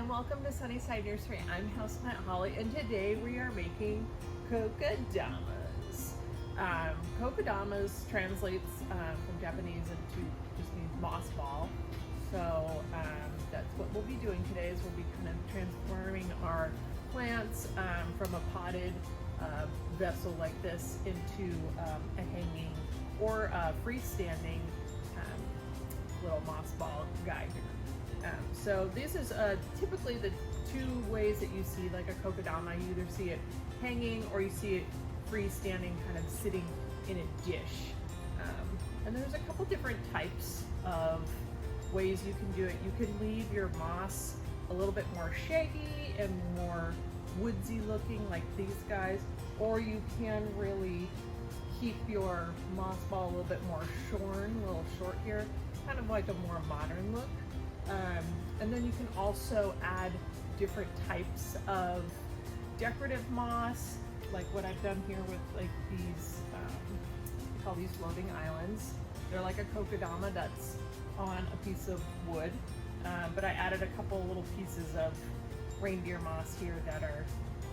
and welcome to Sunnyside Nursery. I'm Houseplant Holly, and today we are making kokedamas. Kokedamas translates from Japanese into just means moss ball. So that's what we'll be doing today. Is we'll be kind of transforming our plants from a potted vessel like this into a hanging or a freestanding little moss ball guy here. So this is typically the two ways that you see like a kokedama. You either see it hanging or you see it freestanding, kind of sitting in a dish. And there's a couple different types of ways you can do it. You can leave your moss a little bit more shaggy and more woodsy looking like these guys, or you can really keep your moss ball a little bit more shorn, a little short here, kind of like a more modern look. And then you can also add different types of decorative moss, like what I've done here with like these, we call these floating islands. They're like a kokedama that's on a piece of wood, but I added a couple little pieces of reindeer moss here that are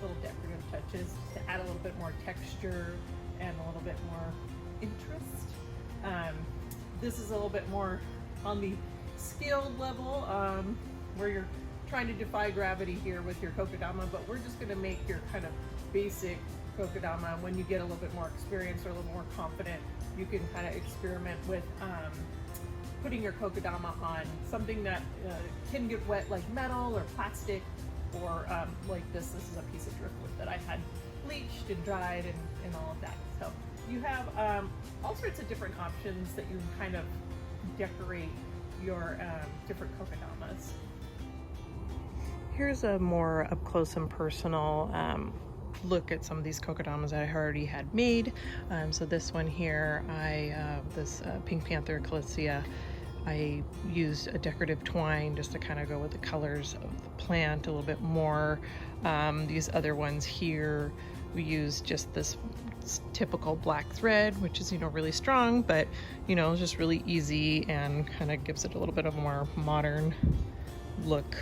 little decorative touches to add a little bit more texture and a little bit more interest. This is a little bit more on the skilled level, where you're trying to defy gravity here with your kokedama, but we're just going to make your kind of basic kokedama. When you get a little bit more experience or a little more confident, you can kind of experiment with putting your kokedama on something that can get wet, like metal or plastic, or like this is a piece of driftwood that I had bleached and dried and all of that. So you have all sorts of different options that you can kind of decorate your different kokedamas. Here's a more up close and personal look at some of these kokedamas that I already had made. So this one here, this Pink Panther Calissia, I used a decorative twine just to kind of go with the colors of the plant a little bit more. These other ones here, we used just this typical black thread, which is, really strong, but, just really easy and kind of gives it a little bit of a more modern look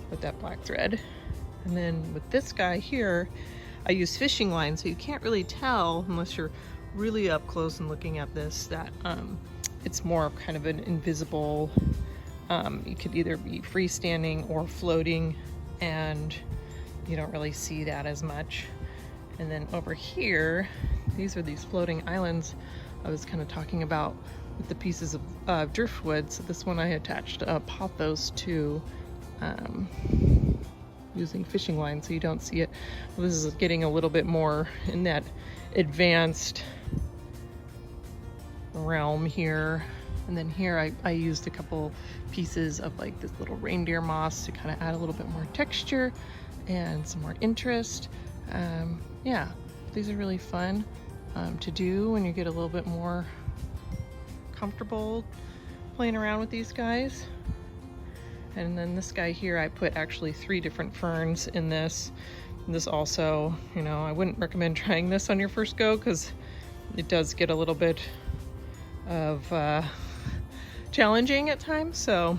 with that black thread. And then with this guy here, I use fishing line, so you can't really tell unless you're really up close and looking at this that it's more of kind of an invisible, you could either be freestanding or floating, and you don't really see that as much. And then over here, these are these floating islands I was kind of talking about with the pieces of driftwood. So this one I attached a pothos to using fishing line, so you don't see it. Well, this is getting a little bit more in that advanced realm here. And then here I used a couple pieces of like this little reindeer moss to kind of add a little bit more texture and some more interest. Yeah, these are really fun to do when you get a little bit more comfortable playing around with these guys. And then this guy here, I put actually 3 different ferns in this. And this also, I wouldn't recommend trying this on your first go because it does get a little bit of challenging at times. So,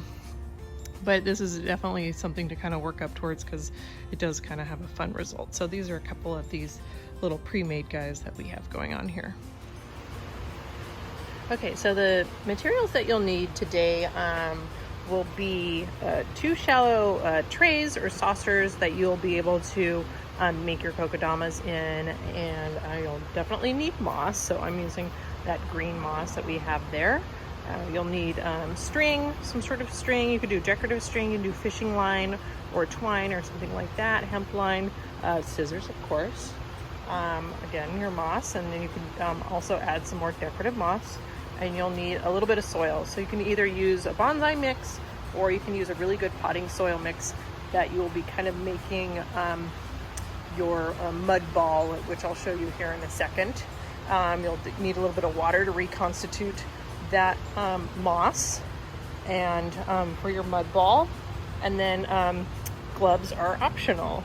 but this is definitely something to kind of work up towards because it does kind of have a fun result. So these are a couple of these little pre-made guys that we have going on here. Okay, so the materials that you'll need today will be 2 shallow trays or saucers that you'll be able to make your kokedamas in, and you'll definitely need moss, so I'm using that green moss that we have there. You'll need string, some sort of string. You could do decorative string, you can do fishing line or twine or something like that, hemp line, scissors of course. Again, your moss, and then you can also add some more decorative moss. And you'll need a little bit of soil. So you can either use a bonsai mix or you can use a really good potting soil mix that you will be kind of making your mud ball, which I'll show you here in a second. You'll need a little bit of water to reconstitute that moss and for your mud ball. And then gloves are optional.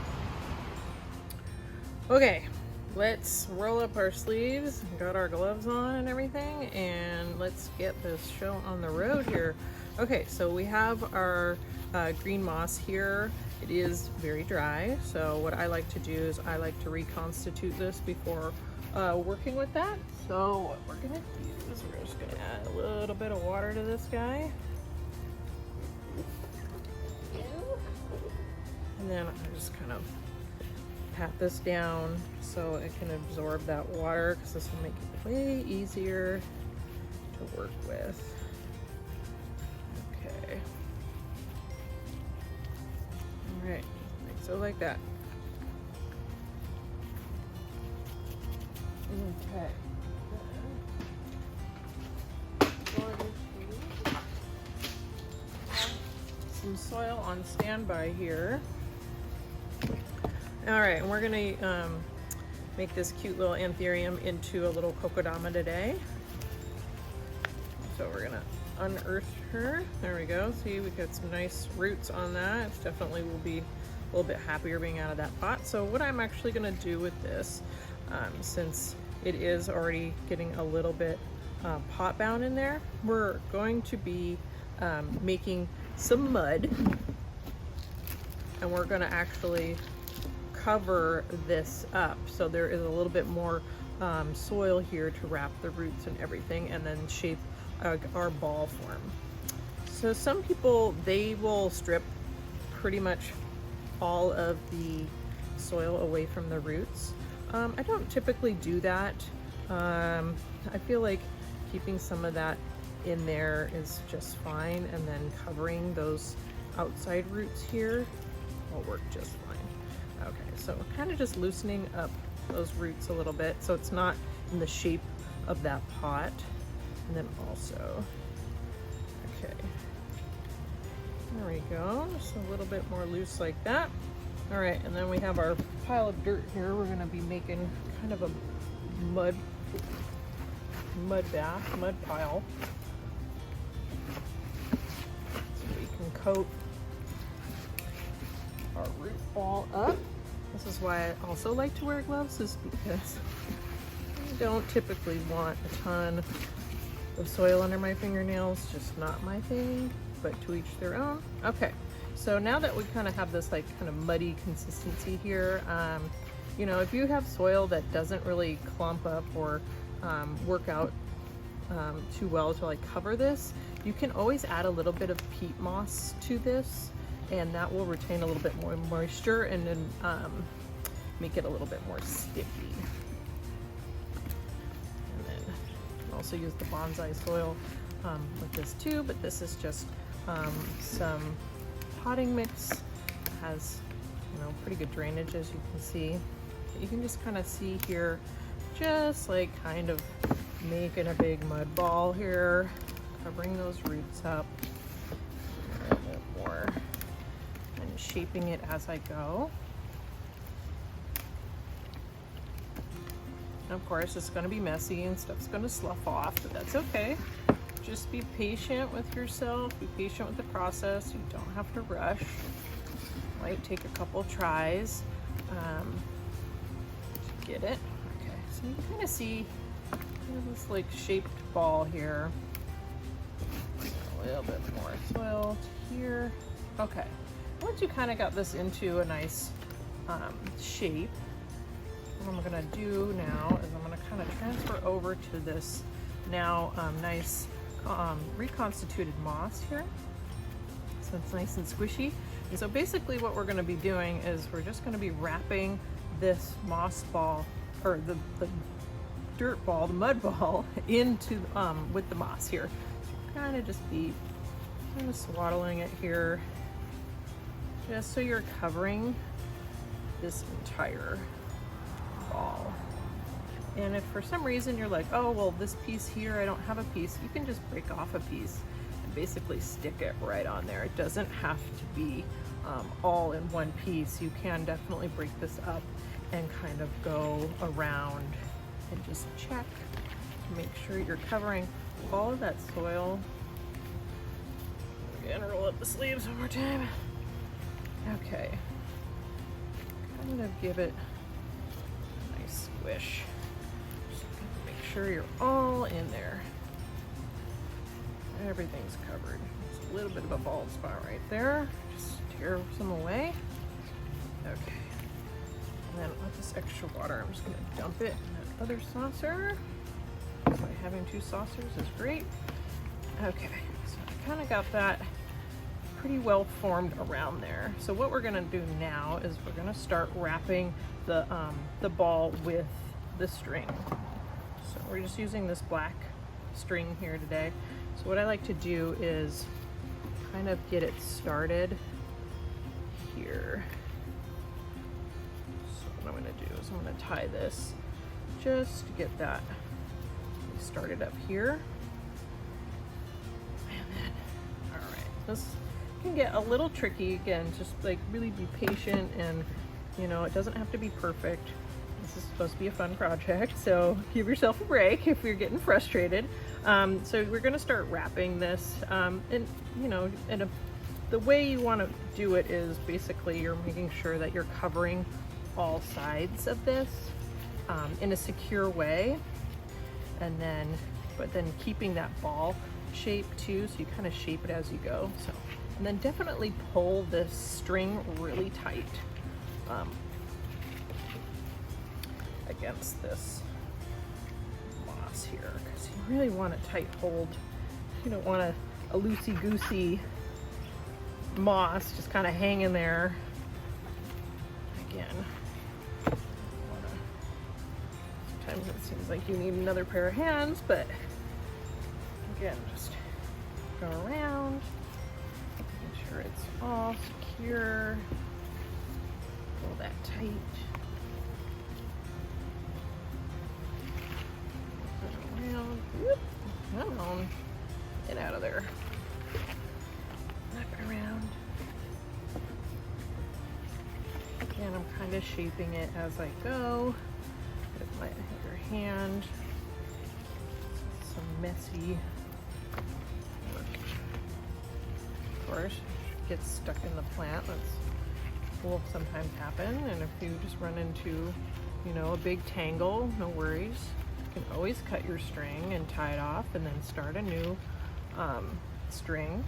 Okay. Let's roll up our sleeves, got our gloves on and everything, and let's get this show on the road here. Okay, so we have our green moss here, it is very dry. So what I like to do is I like to reconstitute this before working with that. So what we're gonna do is we're just gonna add a little bit of water to this guy. And then I just kind of pat this down so it can absorb that water, because this will make it way easier to work with. Okay. All right, so like that. Okay. Some soil on standby here. All right, and we're gonna make this cute little anthurium into a little kokedama today. So we're gonna unearth her. There we go. See, we got some nice roots on that. It's definitely will be a little bit happier being out of that pot. So what I'm actually gonna do with this, since it is already getting a little bit pot bound in there, we're going to be making some mud, and we're gonna actually cover this up so there is a little bit more soil here to wrap the roots and everything, and then shape our ball form. So some people, they will strip pretty much all of the soil away from the roots. I don't typically do that. I feel like keeping some of that in there is just fine, and then covering those outside roots here will work just fine. Okay, so kind of just loosening up those roots a little bit so it's not in the shape of that pot. And then also, okay, there we go, just a little bit more loose like that. All right, and then we have our pile of dirt here. We're gonna be making kind of a mud bath, mud pile. So we can coat our root ball up. This is why I also like to wear gloves, is because I don't typically want a ton of soil under my fingernails, just not my thing, but to each their own. Okay, so now that we kind of have this like kind of muddy consistency here, you know, if you have soil that doesn't really clump up or work out too well to like cover this, you can always add a little bit of peat moss to this, and that will retain a little bit more moisture and then make it a little bit more sticky. And then also use the bonsai soil with this too, but this is just some potting mix. It has, you know, pretty good drainage, as you can see. You can just kind of see here, just like kind of making a big mud ball here, covering those roots up a little bit more and shaping it as I go. Of course, it's going to be messy and stuff's going to slough off, but that's okay. Just be patient with yourself, be patient with the process. You don't have to rush. Might take a couple tries to get it. Okay, so you can kind of see this like shaped ball here. A little bit more soil to here. Okay, once you kind of got this into a nice shape, what I'm gonna do now is I'm gonna kind of transfer over to this now nice reconstituted moss here. So it's nice and squishy. And so basically what we're gonna be doing is we're just gonna be wrapping this moss ball, or the dirt ball, the mud ball, into with the moss here. So kind of just be kind of swaddling it here, just so you're covering this entire ball. And if for some reason you're like, oh well, this piece here, I don't have a piece, you can just break off a piece and basically stick it right on there. It doesn't have to be all in one piece. You can definitely break this up and kind of go around and just check to make sure you're covering all of that soil. Again, roll up the sleeves one more time. Okay, kind of give it a nice squish. Just make sure you're all in there. Everything's covered. So a little bit of a bald spot right there. Just tear some away. Okay. And then with this extra water, I'm just gonna dump it in that other saucer. So having 2 saucers is great. Okay, so I kind of got that pretty well formed around there. So what we're gonna do now is we're gonna start wrapping the ball with the string. So we're just using this black string here today. So what I like to do is kind of get it started here. So what I'm gonna do is I'm gonna tie this just to get that started up here. And then, all right, this can get a little tricky. Again, just like really be patient, and you know, it doesn't have to be perfect. This is supposed to be a fun project, so give yourself a break if you're getting frustrated. So we're gonna start wrapping this, and you know, the way you want to do it is basically you're making sure that you're covering all sides of this in a secure way, and then but then keeping that ball shape too, so you kind of shape it as you go. So, and then definitely pull this string really tight against this moss here, because you really want a tight hold. You don't want a loosey-goosey moss just kind of hanging there. Again, sometimes it seems like you need another pair of hands, but again, just go around, make sure it's all secure, pull that tight. Around. Whoop. Come on, get out of there. Knock it around. Again, I'm kind of shaping it as I go with my other hand. Some messy work. Of course, gets stuck in the plant. That's will sometimes happen, and if you just run into, you know, a big tangle, no worries. You can always cut your string and tie it off and then start a new string.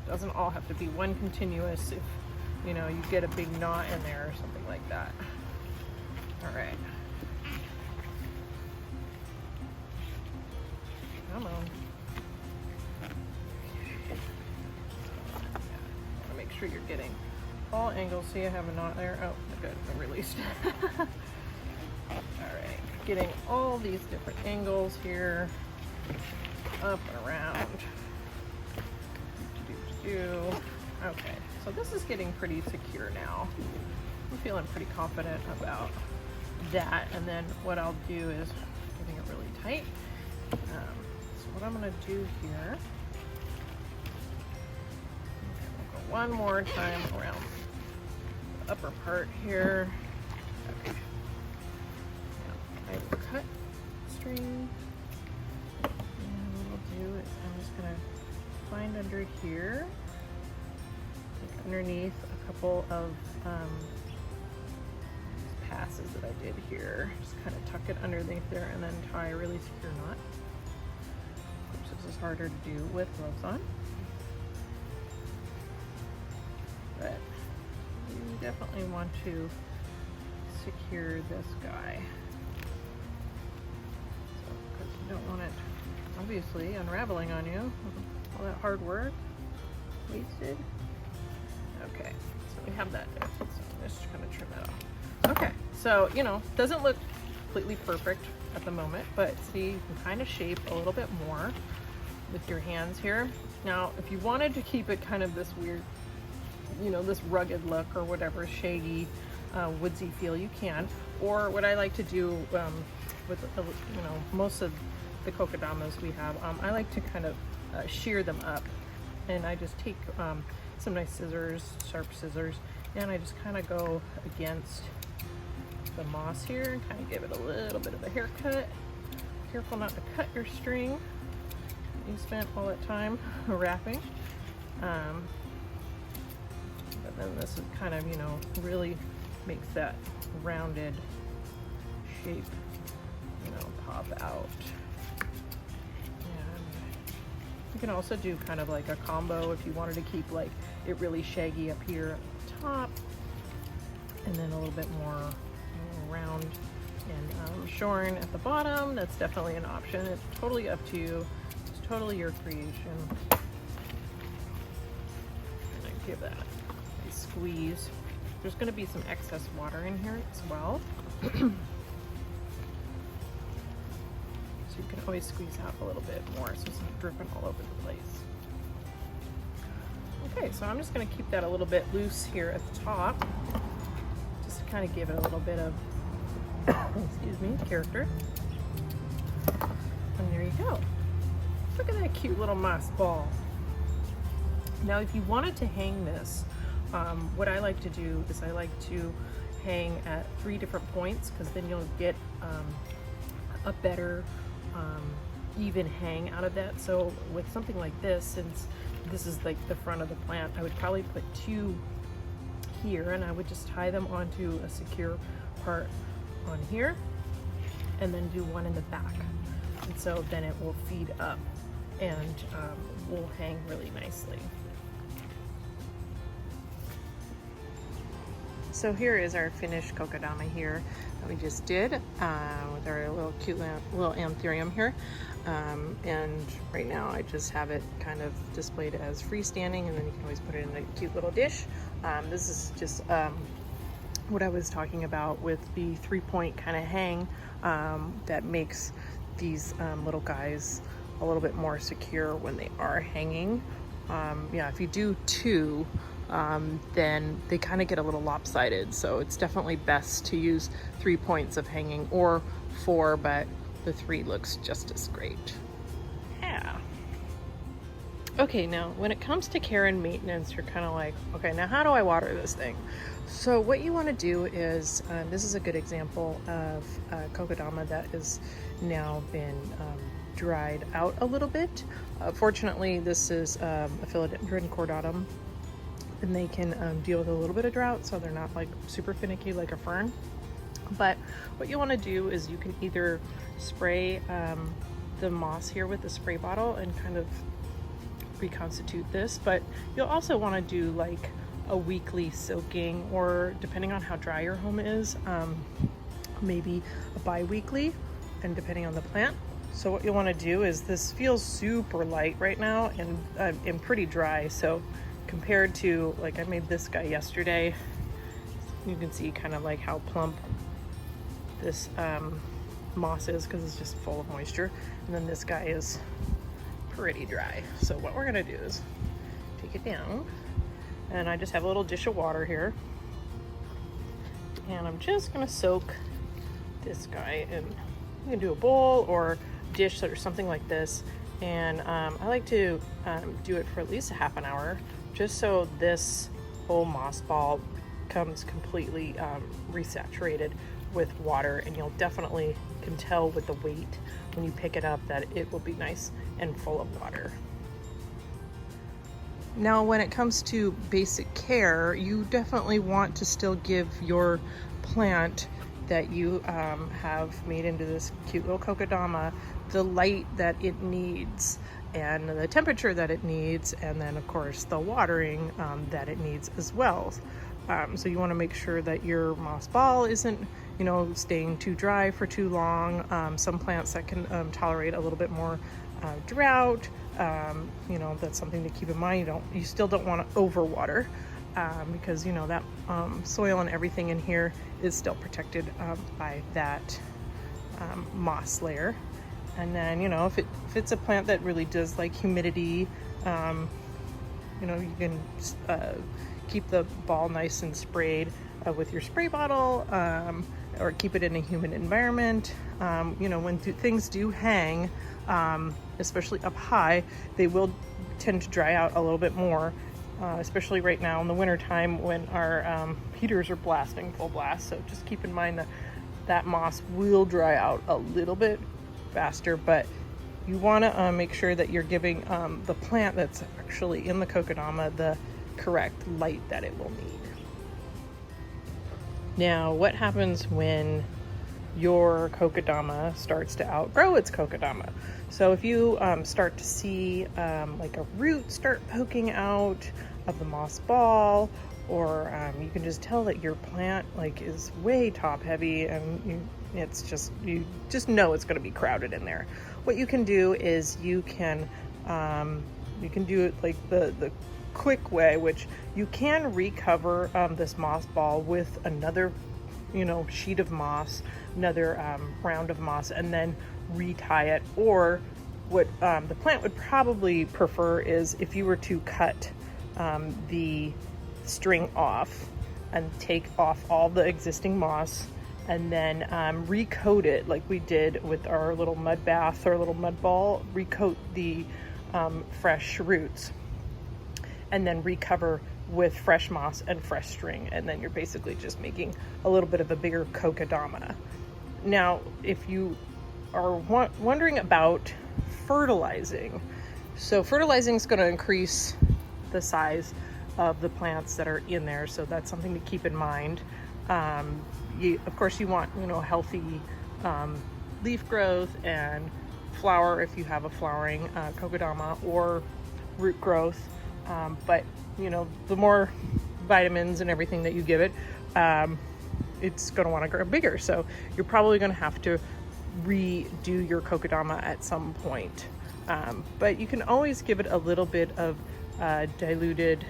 Doesn't all have to be one continuous if, you know, you get a big knot in there or something like that. All right. Come on. So, make sure you're getting all angles. See, I have a knot there. Oh, good, I released. All right, getting all these different angles here, up and around. Okay, so this is getting pretty secure now. I'm feeling pretty confident about that. And then what I'll do is getting it really tight. So what I'm gonna do here, we'll go one more time around the upper part here. Okay. Now I will cut string, and what we'll do is I'm just gonna find under here, like underneath a couple of passes that I did here. Just kind of tuck it underneath there and then tie a really secure knot. This is harder to do with gloves on, but you definitely want to secure this guy, because you don't want it obviously unraveling on you. All that hard work wasted. Okay, so we have that there. So I'm just gonna trim that off. Okay, so you know, doesn't look completely perfect at the moment, but see, you can kind of shape a little bit more with your hands here. Now, if you wanted to keep it kind of this weird, you know, this rugged look or whatever, shaggy, woodsy feel, you can. Or what I like to do with, you know, most of the kokedamas we have, I like to kind of shear them up, and I just take some nice scissors, sharp scissors, and I just kind of go against the moss here and kind of give it a little bit of a haircut. Careful not to cut your string you spent all that time wrapping. But then this is kind of, you know, really makes that rounded shape, you know, pop out. And can also do kind of like a combo if you wanted to keep like it really shaggy up here at the top, and then a little bit more round and shorn at the bottom. That's definitely an option. It's totally up to you. It's totally your creation. And I give that a squeeze. There's going to be some excess water in here as well. So you can always squeeze out a little bit more so it's not dripping all over the place. Okay, so I'm just going to keep that a little bit loose here at the top, just to kind of give it a little bit of excuse me, character. And there you go. Look at that cute little moss ball. Now if you wanted to hang this, what I like to do is I like to hang at 3 different points, because then you'll get a better even hang out of that. So with something like this, since this is like the front of the plant, I would probably put 2 here, and I would just tie them onto a secure part on here, and then do 1 in the back, and so then it will feed up and will hang really nicely. So here is our finished kokedama here that we just did with our little cute little anthurium here, and right now I just have it kind of displayed as freestanding, and then you can always put it in a cute little dish. This is just what I was talking about with the 3-point kind of hang that makes these little guys a little bit more secure when they are hanging. Yeah, if you do 2, then they kind of get a little lopsided, so it's definitely best to use 3 points of hanging, or 4, but the 3 looks just as great. Yeah. Okay, now when it comes to care and maintenance, you're kind of like, okay, now how do I water this thing? So what you want to do is, this is a good example of kokedama that has now been dried out a little bit. Fortunately, this is a philodendron cordatum, and they can deal with a little bit of drought, so they're not like super finicky like a fern. But what you want to do is you can either spray the moss here with a spray bottle and kind of reconstitute this, but you'll also want to do like a weekly soaking, or depending on how dry your home is, maybe a bi-weekly, and depending on the plant. So what you'll want to do is, this feels super light right now and pretty dry, so compared to, like, I made this guy yesterday, you can see kind of like how plump this moss is, because it's just full of moisture, and then this guy is pretty dry. So what we're gonna do is take it down, and I just have a little dish of water here, and I'm just gonna soak this guy in. You can do a bowl or dish or something like this, and I like to do it for at least a half an hour, just so this whole moss ball becomes completely resaturated with water, and you'll definitely can tell with the weight when you pick it up that it will be nice and full of water. Now when it comes to basic care, you definitely want to still give your plant that you have made into this cute little kokedama the light that it needs, and the temperature that it needs, and then of course the watering that it needs as well. So you want to make sure that your moss ball isn't, you know, staying too dry for too long. Some plants that can tolerate a little bit more drought, you know, that's something to keep in mind. You still don't want to overwater, because you know that soil and everything in here is still protected by that moss layer. And then, you know, if it's a plant that really does like humidity, you know, you can keep the ball nice and sprayed with your spray bottle, or keep it in a humid environment. You know, when things do hang, especially up high, they will tend to dry out a little bit more, especially right now in the winter time when our heaters are blasting full blast. So just keep in mind that that moss will dry out a little bit faster, but you want to make sure that you're giving the plant that's actually in the kokedama the correct light that it will need. Now, what happens when your kokedama starts to outgrow its kokedama. So if you start to see like a root start poking out of the moss ball, or you can just tell that your plant like is way top heavy and you just know it's going to be crowded in there. What you can do is you can do it like the quick way, which you can recover this moss ball with another sheet of moss, another round of moss, and then retie it. Or what the plant would probably prefer is if you were to cut the string off and take off all the existing moss, and then recoat it like we did with our little mud bath or little mud ball, recoat the fresh roots, and then recover with fresh moss and fresh string, and then you're basically just making a little bit of a bigger kokedama. Now, if you are wondering about fertilizing, so fertilizing is going to increase the size of the plants that are in there, so that's something to keep in mind. Of course, you want healthy leaf growth and flower if you have a flowering kokedama, or root growth. But the more vitamins and everything that you give it, it's going to want to grow bigger. So you're probably going to have to redo your kokedama at some point. But you can always give it a little bit of diluted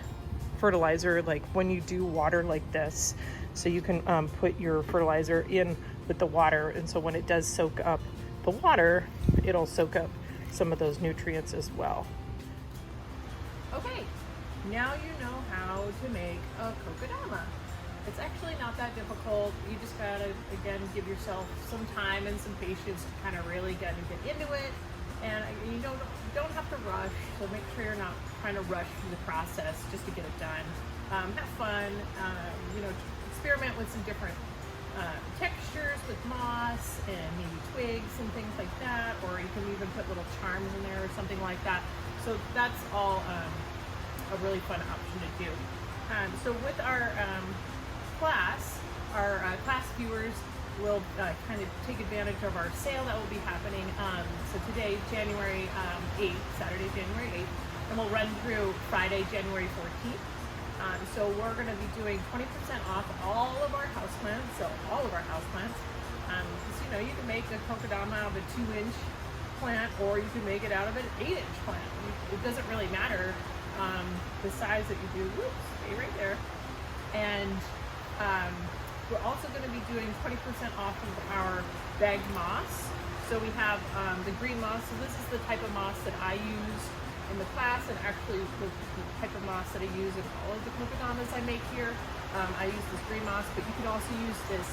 fertilizer, like when you do water like this. So you can put your fertilizer in with the water, and so when it does soak up the water, it'll soak up some of those nutrients as well. Okay, now you know how to make a kokedama. It's actually not that difficult. You just gotta, again, give yourself some time and some patience to kind of really get into it. And you don't have to rush, so make sure you're not trying to rush through the process just to get it done. Have fun, experiment with some different textures with moss and maybe twigs and things like that, or you can even put little charms in there or something like that. So that's all a really fun option to do. So with our class, our class viewers will kind of take advantage of our sale that will be happening. So today, January 8th, Saturday, January 8th, and we'll run through Friday, January 14th. So we're going to be doing 20% off all of our houseplants. So all of our houseplants. You can make a kokedama out of a 2-inch plant, or you can make it out of an 8-inch plant. It doesn't really matter the size that you do. Whoops, stay right there. And we're also going to be doing 20% off of our bagged moss. So we have the green moss. So this is the type of moss that I use in the class, and actually the type of moss that I use in all of the kokedamas I make here. I use this green moss, but you can also use this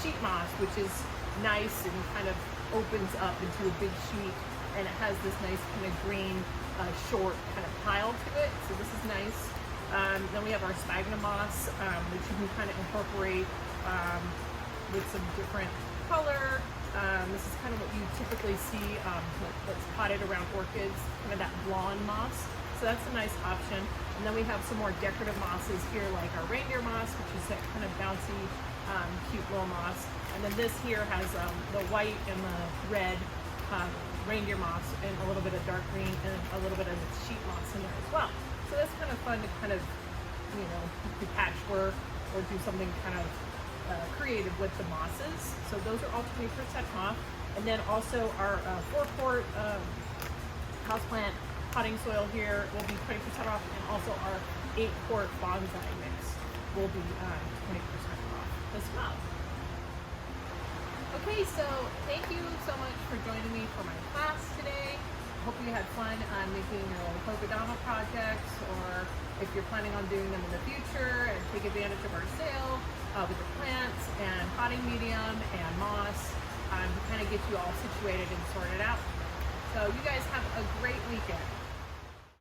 sheet moss, which is nice and kind of opens up into a big sheet, and it has this nice kind of green, short kind of pile to it. So this is nice. Then we have our sphagnum moss, which you can kind of incorporate with some different color. This is kind of what you typically see that's potted around orchids, kind of that blonde moss. So that's a nice option. And then we have some more decorative mosses here, like our reindeer moss, which is that kind of bouncy, cute little moss. And then this here has the white and the red reindeer moss, and a little bit of dark green, and a little bit of sheet moss in there as well. So that's kind of fun to kind of, do patchwork or do something kind of creative with the mosses. So those are all 20% off. And then also our 4-quart houseplant potting soil here will be 20% off, and also our 8-quart bonsai mix will be 20% off as well. Okay, so thank you so much for joining me for my class today. Hope you had fun making your little kokedama projects, or if you're planning on doing them in the future, and take advantage of our sale with the plants and potting medium and moss to kind of get you all situated and sorted out. So you guys have a great weekend.